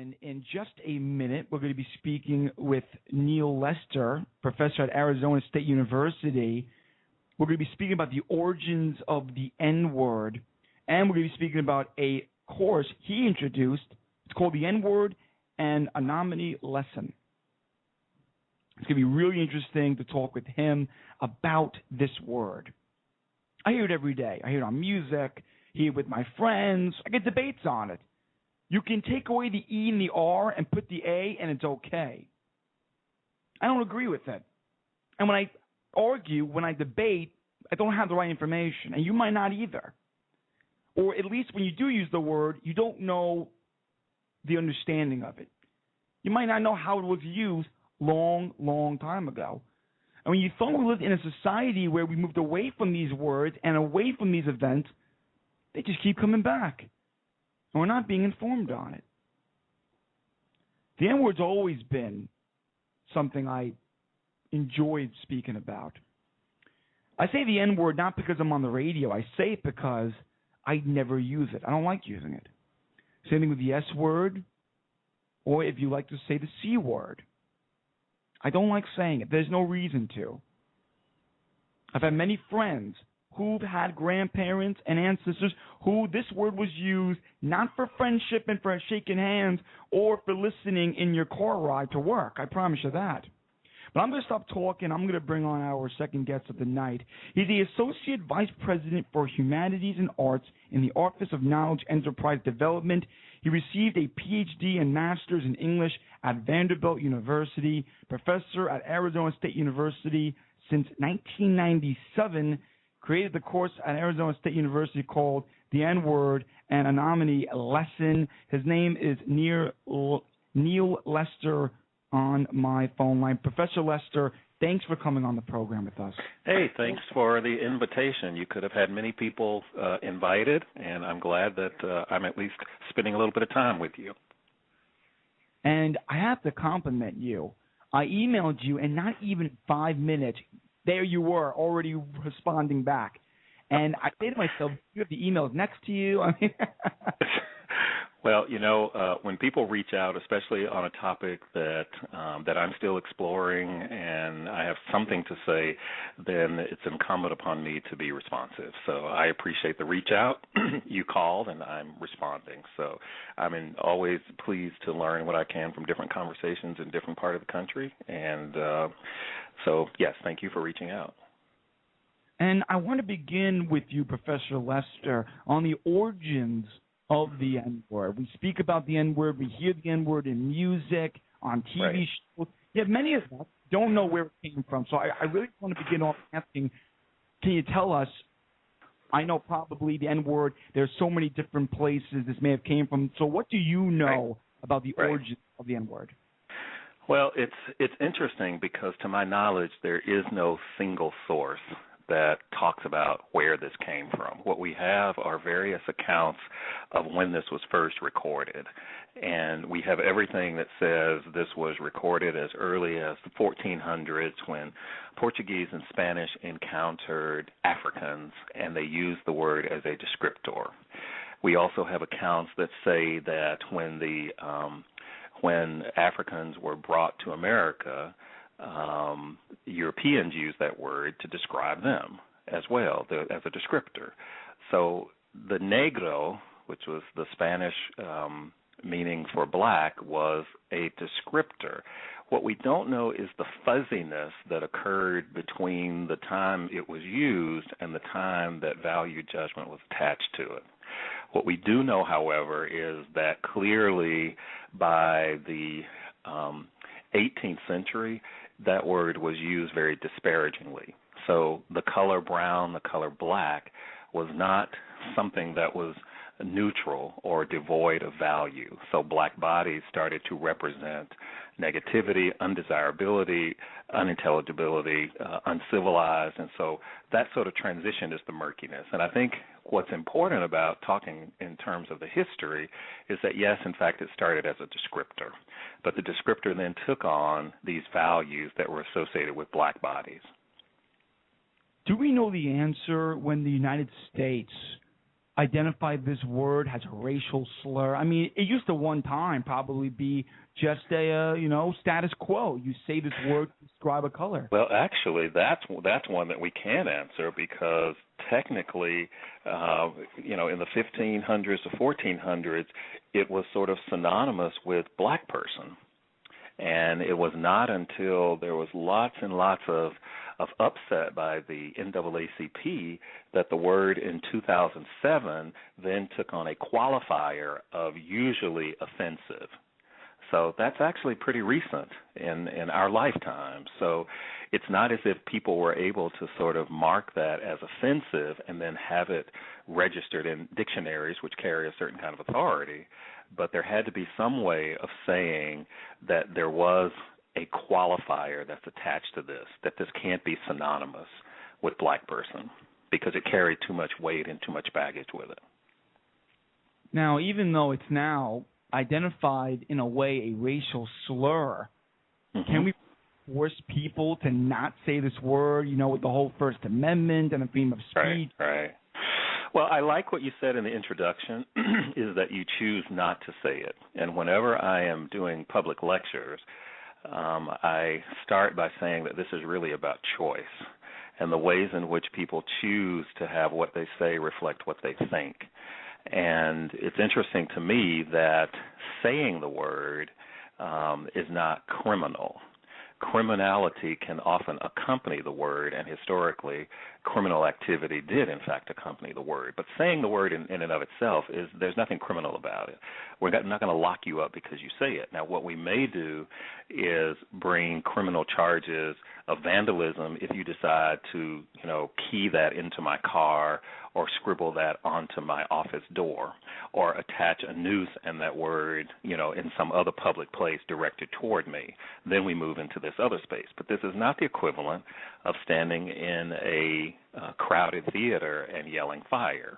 gentlemen, in just a minute, we're going to be speaking with Neal Lester, professor at Arizona State University. We're going to be speaking about the origins of the N-word, and we're going to be speaking about a course he introduced. It's called the N-word and a nominee lesson. It's going to be really interesting to talk with him about this word. I hear it every day. I hear it on music, hear it with my friends. I get debates on it. You can take away the E and the R and put the A, and it's okay. I don't agree with it. And when I argue, when I debate, I don't have the right information, and you might not either. Or at least when you do use the word, you don't know the understanding of it. You might not know how it was used long time ago. And when you thought we lived in a society where we moved away from these words and away from these events, they just keep coming back. And we're not being informed on it. The N-word's always been something I enjoyed speaking about. I say the N-word not because I'm on the radio. I say it because I never use it. I don't like using it. Same thing with the S-word, or if you like to say the C-word. I don't like saying it. There's no reason to. I've had many friends who've had grandparents and ancestors who this word was used not for friendship and for shaking hands or for listening in your car ride to work. I promise you that. But I'm going to stop talking. I'm going to bring on our second guest of the night. He's the Associate Vice President for Humanities and Arts in the Office of Knowledge Enterprise Development. He received a Ph.D. and Master's in English at Vanderbilt University, professor at Arizona State University since 1997, created the course at Arizona State University called The N-Word and a nominee lesson. His name is Neal Lester on my phone line. Professor Lester, thanks for coming on the program with us. Hey, thanks for the invitation. You could have had many people invited, and I'm glad that I'm at least spending a little bit of time with you. And I have to compliment you. I emailed you, and not even 5 minutes, there you were, already responding back. And I say to myself, you have the emails next to you. I mean, well, you know, when people reach out, especially on a topic that I'm still exploring and I have something to say, then it's incumbent upon me to be responsive. So I appreciate the reach out. You called, and I'm responding. So I'm always pleased to learn what I can from different conversations in different parts of the country. And so, yes, thank you for reaching out. And I want to begin with you, Professor Lester, on the origins of the N-word. We speak about the N-word. We hear the N-word in music, on TV shows. Yet many of us don't know where it came from. So I really want to begin off asking, can you tell us, I know probably the N-word, there's so many different places this may have came from. So what do you know about the origins of the N-word? Well, it's interesting because to my knowledge, there is no single source that talks about where this came from. What we have are various accounts of when this was first recorded. And we have everything that says this was recorded as early as the 1400s when Portuguese and Spanish encountered Africans, and they used the word as a descriptor. We also have accounts that say that when Africans were brought to America, Europeans used that word to describe them as well, as a descriptor. So the negro, which was the Spanish meaning for black, was a descriptor. What we don't know is the fuzziness that occurred between the time it was used and the time that value judgment was attached to it. What we do know, however, is that clearly by the 18th century, that word was used very disparagingly. So the color brown, the color black was not something that was neutral or devoid of value. So black bodies started to represent negativity, undesirability, unintelligibility, uncivilized. And so that sort of transition is the murkiness. And I think what's important about talking in terms of the history is that, yes, in fact, it started as a descriptor. But the descriptor then took on these values that were associated with black bodies. Do we know the answer when the United States identify this word as a racial slur? I mean, it used to one time probably be just a status quo. You say this word to describe a color. Well, actually, that's one that we can answer because technically, in the 1500s to 1400s, it was sort of synonymous with black person. And it was not until there was lots and lots of upset by the NAACP that the word in 2007 then took on a qualifier of usually offensive. So that's actually pretty recent in our lifetime. So it's not as if people were able to sort of mark that as offensive and then have it registered in dictionaries, which carry a certain kind of authority, but there had to be some way of saying that there was a qualifier that's attached to this, that this can't be synonymous with black person because it carried too much weight and too much baggage with it. Now, even though it's now identified in a way a racial slur, can we force people to not say this word, with the whole First Amendment and the freedom of speech? Right. Well, I like what you said in the introduction, is that you choose not to say it. And whenever I am doing public lectures, I start by saying that this is really about choice and the ways in which people choose to have what they say reflect what they think. And it's interesting to me that saying the word is not criminal. Criminality can often accompany the word, and historically, criminal activity did, in fact, accompany the word. But saying the word in and of itself, there's nothing criminal about it. We're not going to lock you up because you say it. Now, what we may do is bring criminal charges of vandalism if you decide to, key that into my car or scribble that onto my office door or attach a noose and that word, in some other public place directed toward me. Then we move into this other space. But this is not the equivalent of standing in a crowded theater and yelling fire.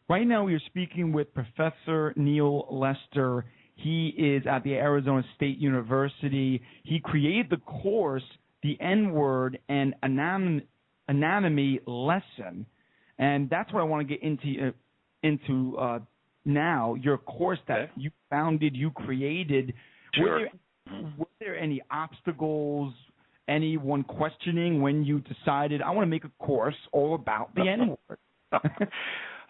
Right now we are speaking with Professor Neal Lester. He is at the Arizona State University. He created the course, The N-Word and Anatomy Lesson. And that's what I want to get into now, your course that you founded, you created. Sure. Were there any obstacles, anyone questioning when you decided, I want to make a course all about the N-word?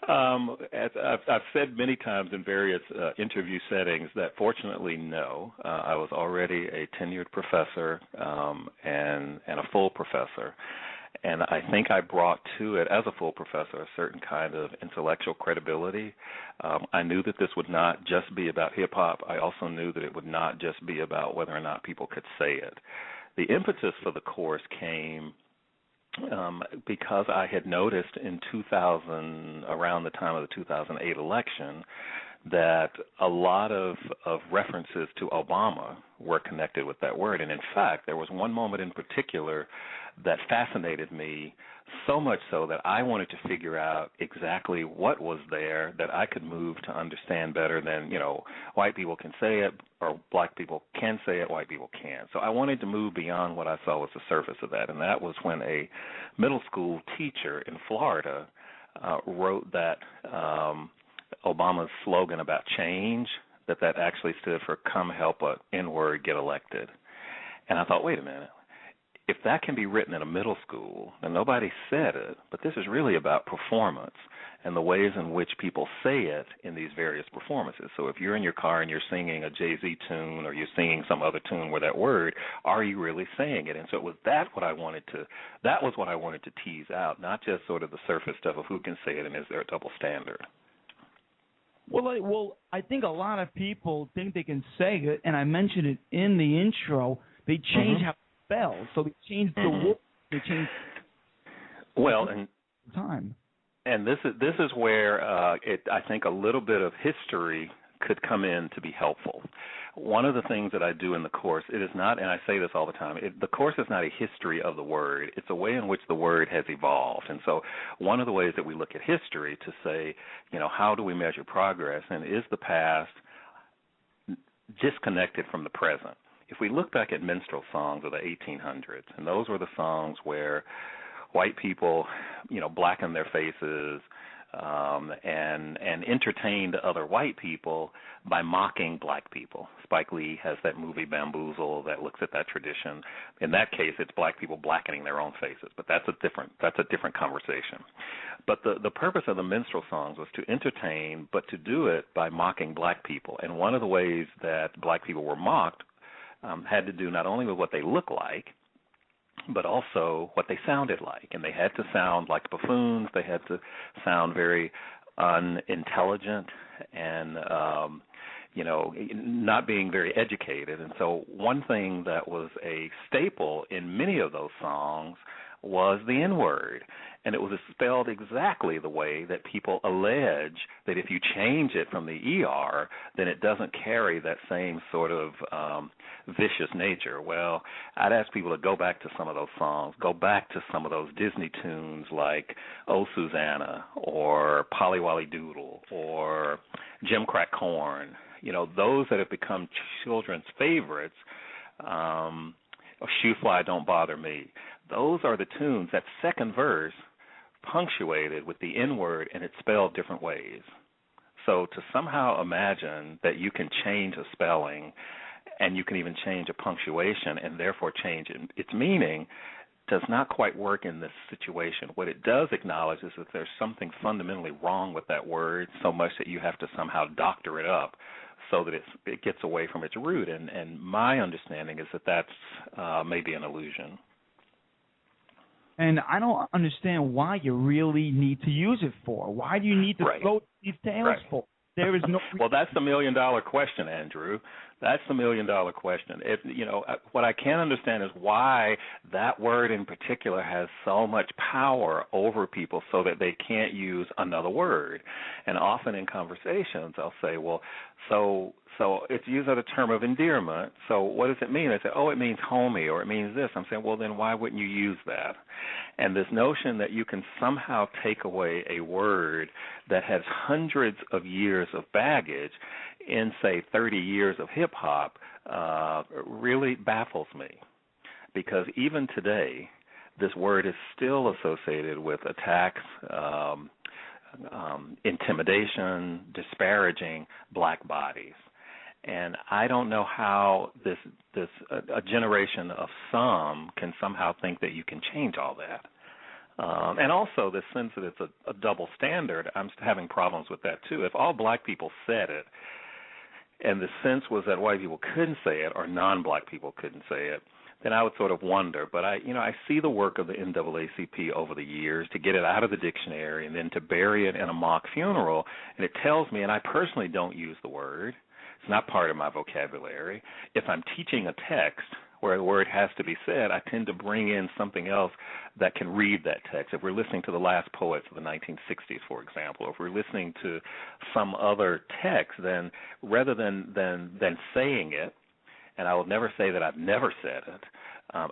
As I've said many times in various interview settings that fortunately, no. I was already a tenured professor and a full professor. And I think I brought to it, as a full professor, a certain kind of intellectual credibility. I knew that this would not just be about hip-hop. I also knew that it would not just be about whether or not people could say it. The impetus for the course came because I had noticed in 2000, around the time of the 2008 election, that a lot of references to Obama were connected with that word. And in fact, there was one moment in particular that fascinated me, so much so that I wanted to figure out exactly what was there that I could move to understand better than, white people can say it, or black people can say it, white people can't. So I wanted to move beyond what I saw was the surface of that, and that was when a middle school teacher in Florida wrote that Obama's slogan about change, that actually stood for "Come help a N-word get elected." And I thought, wait a minute. If that can be written in a middle school, and nobody said it, but this is really about performance and the ways in which people say it in these various performances. So if you're in your car and you're singing a Jay-Z tune or you're singing some other tune with that word, are you really saying it? And so it was that was what I wanted to tease out, not just sort of the surface stuff of who can say it and is there a double standard. Well, I think a lot of people think they can say it, and I mentioned it in the intro. They change how spell, so they changed the word. They changed. Well, and time. And this is where I think a little bit of history could come in to be helpful. One of the things that I do in the course, it is not, and I say this all the time, the course is not a history of the word. It's a way in which the word has evolved. And so one of the ways that we look at history to say, how do we measure progress, and is the past disconnected from the present? If we look back at minstrel songs of the 1800s, and those were the songs where white people, blackened their faces, and entertained other white people by mocking black people. Spike Lee has that movie Bamboozle that looks at that tradition. In that case, it's black people blackening their own faces, but that's a different conversation. But the purpose of the minstrel songs was to entertain, but to do it by mocking black people. And one of the ways that black people were mocked had to do not only with what they looked like, but also what they sounded like. And they had to sound like buffoons. They had to sound very unintelligent and, not being very educated. And so one thing that was a staple in many of those songs was the N-word. And it was spelled exactly the way that people allege that if you change it from the ER, then it doesn't carry that same sort of vicious nature. Well, I'd ask people to go back to some of those songs, go back to some of those Disney tunes like Oh Susanna or Polly Wolly Doodle or Jim Crack Corn, those that have become children's favorites, Shoe Fly Don't Bother Me. Those are the tunes, that second verse punctuated with the N-word, and it's spelled different ways. So to somehow imagine that you can change a spelling and you can even change a punctuation and therefore change its meaning does not quite work in this situation. What it does acknowledge is that there's something fundamentally wrong with that word, so much that you have to somehow doctor it up so that it gets away from its root. And my understanding is that that's maybe an illusion. And I don't understand why you really need to use it for. Why do you need to float these tales for? There is no. Well, that's the $1 million question, Andrew. That's the $1 million question. What I can't understand is why that word in particular has so much power over people so that they can't use another word. And often in conversations, I'll say, well, so it's used as a term of endearment. So what does it mean? I say, oh, it means homie, or it means this. I'm saying, well, then why wouldn't you use that? And this notion that you can somehow take away a word that has hundreds of years of baggage in, say, 30 years of hip-hop really baffles me. Because even today, this word is still associated with attacks, intimidation, disparaging black bodies. And I don't know how a generation of some can somehow think that you can change all that. And also this sense that it's a double standard, I'm having problems with that too. If all black people said it, and the sense was that white people couldn't say it or non-black people couldn't say it, then I would sort of wonder. But I see the work of the NAACP over the years to get it out of the dictionary and then to bury it in a mock funeral, and it tells me, and I personally don't use the word, it's not part of my vocabulary. If I'm teaching a text where the word has to be said, I tend to bring in something else that can read that text. If we're listening to the last poets of the 1960s, for example, or if we're listening to some other text, then rather than saying it, and I will never say that I've never said it,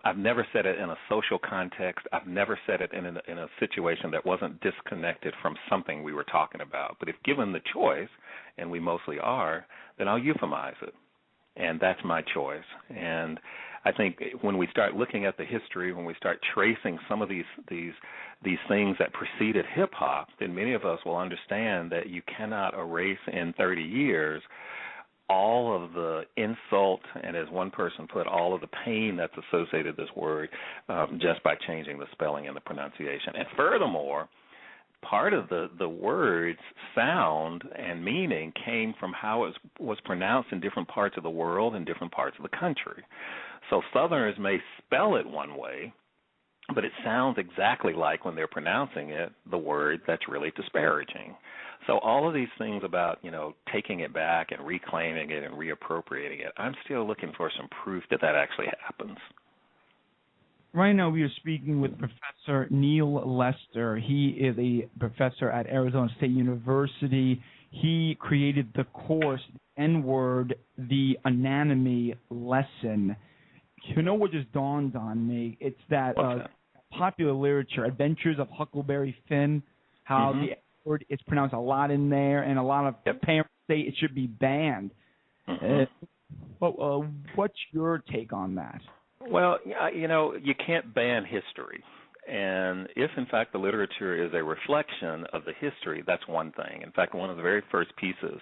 I've never said it in a social context. I've never said it in a situation that wasn't disconnected from something we were talking about. But if given the choice, and we mostly are, then I'll euphemize it. And that's my choice. And I think when we start looking at the history, when we start tracing some of these things that preceded hip-hop, then many of us will understand that you cannot erase in 30 years all of the insult and, as one person put, all of the pain that's associated with this word just by changing the spelling and the pronunciation. And furthermore, part of the word's sound and meaning came from how it was pronounced in different parts of the world and different parts of the country. So Southerners may spell it one way, but it sounds exactly like, when they're pronouncing it, the word that's really disparaging. So all of these things about, taking it back and reclaiming it and reappropriating it, I'm still looking for some proof that actually happens. Right now we are speaking with Professor Neal Lester. He is a professor at Arizona State University. He created the course, N-word, the anatomy lesson. What just dawned on me? It's that popular literature, Adventures of Huckleberry Finn, how the word is pronounced a lot in there, and a lot of parents say it should be banned. What's your take on that? Well, you can't ban history. And if, in fact, the literature is a reflection of the history, that's one thing. In fact, one of the very first pieces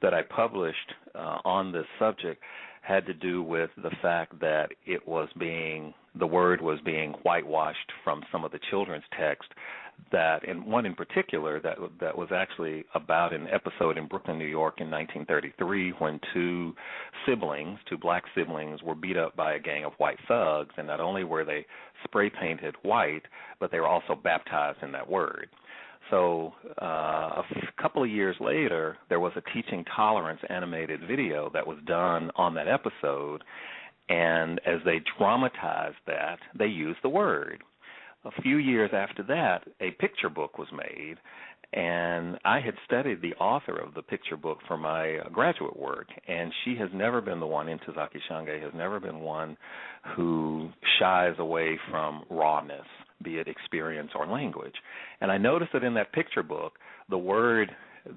that I published on this subject had to do with the fact that the word was being whitewashed from some of the children's text, and one in particular that was actually about an episode in Brooklyn, New York in 1933 when two black siblings were beat up by a gang of white thugs, and not only were they spray painted white, but they were also baptized in that word. So a couple of years later, there was a Teaching Tolerance animated video that was done on that episode, and as they dramatized that, they used the word. A few years after that, a picture book was made, and I had studied the author of the picture book for my graduate work, and she has never been the one, Ntozake Shange has never been one who shies away from rawness, be it experience or language. And I noticed that in that picture book, the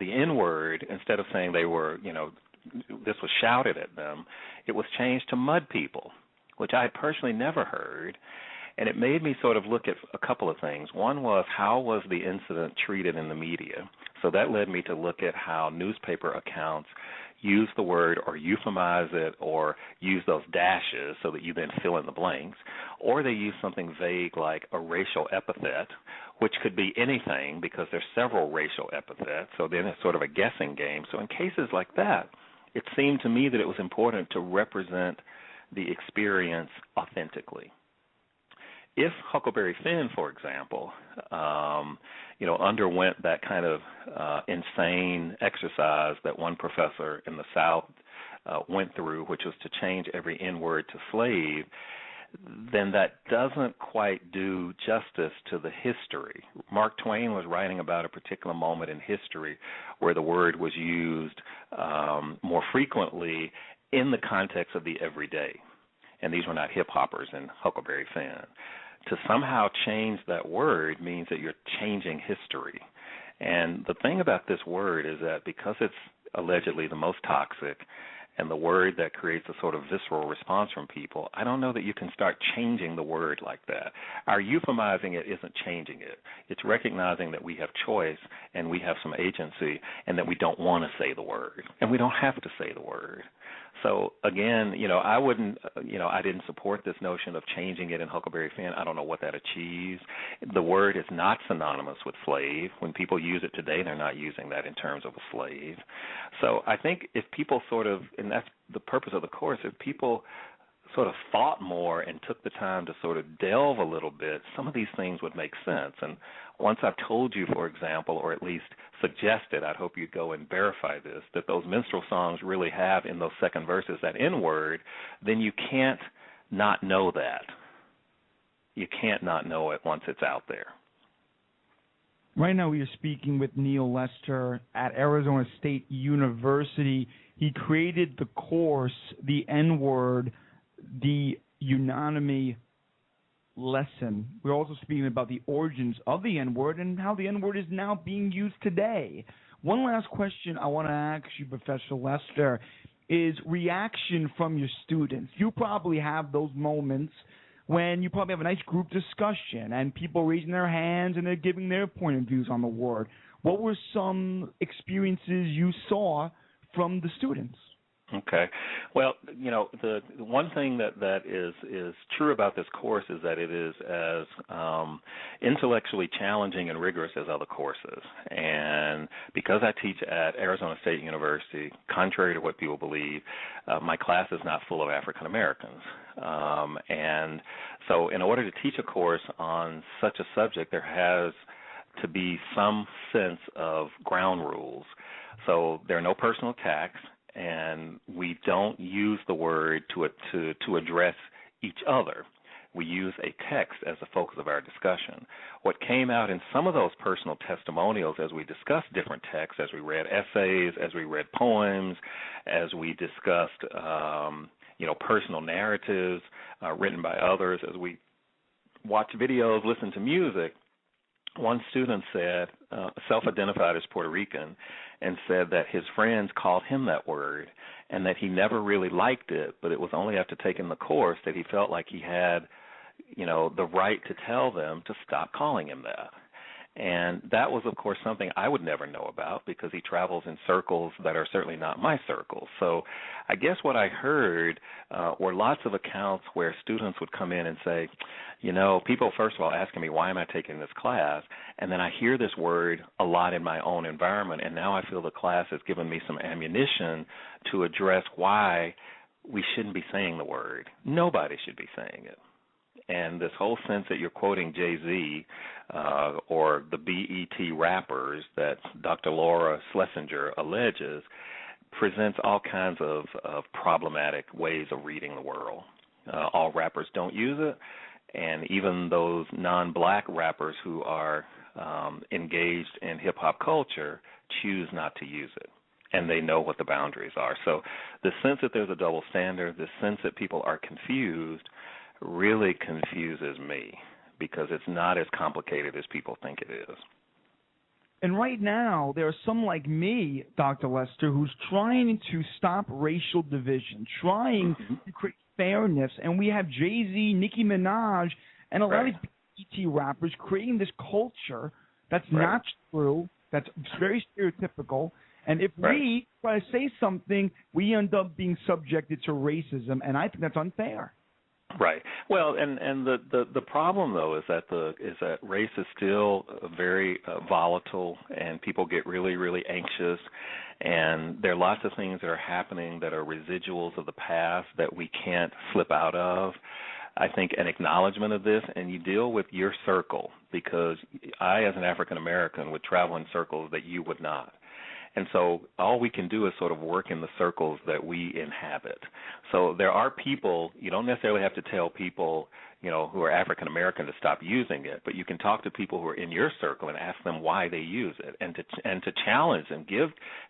N-word, instead of saying this was shouted at them, it was changed to mud people, which I had personally never heard. And it made me sort of look at a couple of things. One was, how was the incident treated in the media? So that led me to look at how newspaper accounts use the word or euphemize it or use those dashes so that you then fill in the blanks, or they use something vague like a racial epithet, which could be anything because there's several racial epithets, so then it's sort of a guessing game. So in cases like that, it seemed to me that it was important to represent the experience authentically. If Huckleberry Finn, for example, underwent that kind of insane exercise that one professor in the South went through, which was to change every N-word to slave, then that doesn't quite do justice to the history. Mark Twain was writing about a particular moment in history where the word was used more frequently in the context of the everyday. And these were not hip-hoppers in Huckleberry Finn. To somehow change that word means that you're changing history. And the thing about this word is that because it's allegedly the most toxic and the word that creates a sort of visceral response from people, I don't know that you can start changing the word like that. Our euphemizing it isn't changing it. It's recognizing that we have choice and we have some agency and that we don't want to say the word. And we don't have to say the word. So again, I didn't support this notion of changing it in Huckleberry Finn. I don't know what that achieves. The word is not synonymous with slave. When people use it today, they're not using that in terms of a slave. So I think if people and that's the purpose of the course, if people sort of thought more and took the time to sort of delve a little bit, some of these things would make sense. And once I've told you, for example, or at least suggested, I'd hope you'd go and verify this, that those minstrel songs really have in those second verses that N-word, then you can't not know that. You can't not know it once it's out there. Right now we are speaking with Neal Lester at Arizona State University. He created the course, the N-word, the unanimity lesson. We're also speaking about the origins of the N-word and how the N-word is now being used today. One last question I want to ask you, Professor Lester, is reaction from your students. You probably have those moments when you probably have a nice group discussion and people raising their hands and they're giving their point of views on the word. What were some experiences you saw from the students? Okay. Well, the one thing that is true about this course is that it is as intellectually challenging and rigorous as other courses. And because I teach at Arizona State University, contrary to what people believe, my class is not full of African Americans. And so in order to teach a course on such a subject, there has to be some sense of ground rules. So there are no personal attacks, and we don't use the word to address each other. We use a text as the focus of our discussion. What came out in some of those personal testimonials as we discussed different texts, as we read essays, as we read poems, as we discussed personal narratives written by others, as we watched videos, listened to music, one student said, self-identified as Puerto Rican, and said that his friends called him that word and that he never really liked it, but it was only after taking the course that he felt like he had the right to tell them to stop calling him that. And that was, of course, something I would never know about because he travels in circles that are certainly not my circles. So I guess what I heard were lots of accounts where students would come in and say, people, first of all, asking me, why am I taking this class? And then I hear this word a lot in my own environment, and now I feel the class has given me some ammunition to address why we shouldn't be saying the word. Nobody should be saying it. And this whole sense that you're quoting Jay-Z or the BET rappers that Dr. Laura Schlesinger alleges presents all kinds of problematic ways of reading the world. All rappers don't use it, and even those non-black rappers who are engaged in hip-hop culture choose not to use it. And they know what the boundaries are. So the sense that there's a double standard, the sense that people are confused, really confuses me because it's not as complicated as people think it is. And right now, there are some like me, Dr. Lester, who's trying to stop racial division, trying to create fairness. And we have Jay-Z, Nicki Minaj, and a lot of these BET rappers creating this culture that's not true, that's very stereotypical. And if we try to say something, we end up being subjected to racism, and I think that's unfair. Right. Well, and the problem though is that race is still very volatile, and people get really, really anxious, and there are lots of things that are happening that are residuals of the past that we can't slip out of. I think an acknowledgement of this, and you deal with your circle, because I, as an African American, would travel in circles that you would not. And so all we can do is sort of work in the circles that we inhabit. So there are people, you don't necessarily have to tell people, who are African American to stop using it, but you can talk to people who are in your circle and ask them why they use it, and to challenge and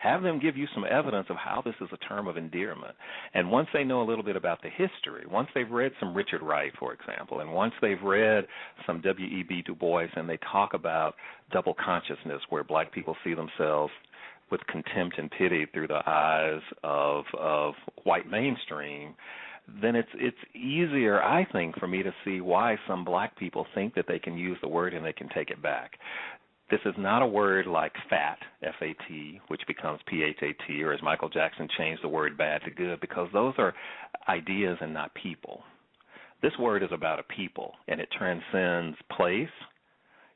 have them give you some evidence of how this is a term of endearment. And once they know a little bit about the history, once they've read some Richard Wright, for example, and once they've read some W.E.B. Du Bois, and they talk about double consciousness, where black people see themselves with contempt and pity through the eyes of white mainstream, then it's easier, I think, for me to see why some black people think that they can use the word and they can take it back. This is not a word like fat, F-A-T, which becomes P-H-A-T, or as Michael Jackson changed the word bad to good, because those are ideas and not people. This word is about a people, and it transcends place.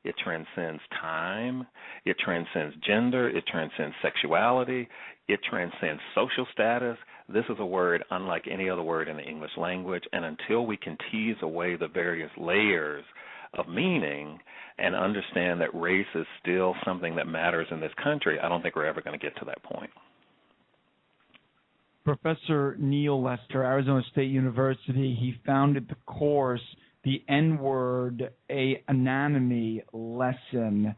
It transcends time, it transcends gender, it transcends sexuality, it transcends social status. This is a word unlike any other word in the English language, and until we can tease away the various layers of meaning and understand that race is still something that matters in this country, I don't think we're ever going to get to that point. Professor Neal Lester, Arizona State University, he founded the course The N-Word, a Anatomy Lesson.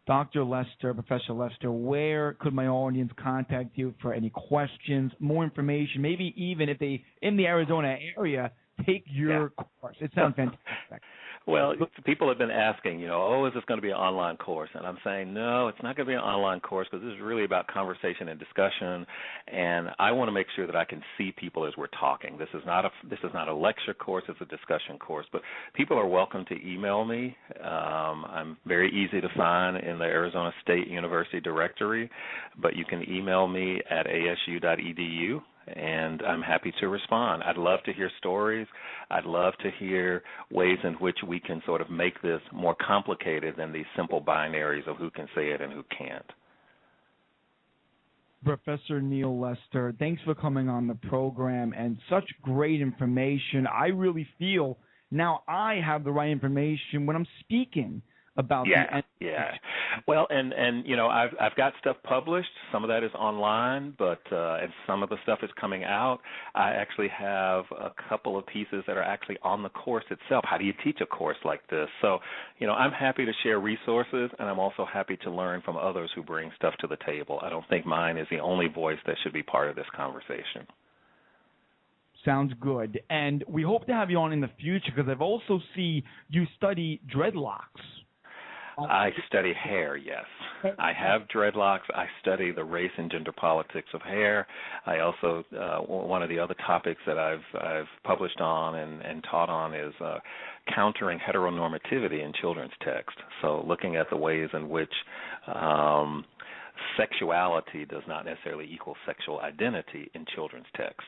Dr. Lester, Professor Lester, where could my audience contact you for any questions, more information, maybe even if they, in the Arizona area, take your course? It sounds fantastic. Well, people have been asking, is this going to be an online course? And I'm saying, no, it's not going to be an online course, because this is really about conversation and discussion, and I want to make sure that I can see people as we're talking. This is not a lecture course, it's a discussion course, but people are welcome to email me. I'm very easy to find in the Arizona State University directory, but you can email me at asu.edu. And I'm happy to respond. I'd love to hear stories. I'd love to hear ways in which we can sort of make this more complicated than these simple binaries of who can say it and who can't. Professor Neal Lester, thanks for coming on the program and such great information. I really feel now I have the right information when I'm speaking about Well, and I've got stuff published. Some of that is online, but and some of the stuff is coming out. I actually have a couple of pieces that are actually on the course itself. How do you teach a course like this? So, I'm happy to share resources, and I'm also happy to learn from others who bring stuff to the table. I don't think mine is the only voice that should be part of this conversation. Sounds good. And we hope to have you on in the future, because I've also seen you study dreadlocks. I study hair, yes. I have dreadlocks. I study the race and gender politics of hair. I also, one of the other topics that I've published on and taught on is countering heteronormativity in children's text. So looking at the ways in which sexuality does not necessarily equal sexual identity in children's text.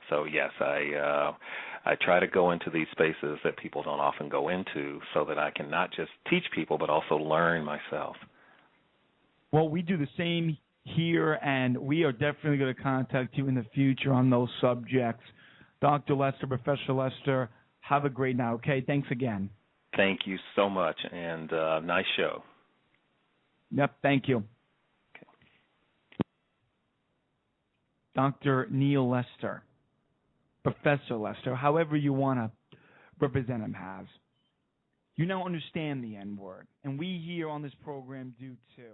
So yes, I try to go into these spaces that people don't often go into so that I can not just teach people but also learn myself. Well, we do the same here, and we are definitely going to contact you in the future on those subjects. Dr. Lester, Professor Lester, have a great night, okay? Thanks again. Thank you so much, and nice show. Yep, thank you. Okay. Dr. Neal Lester. Professor Lester, however you want to represent him as. You now understand the N-word, and we here on this program do too.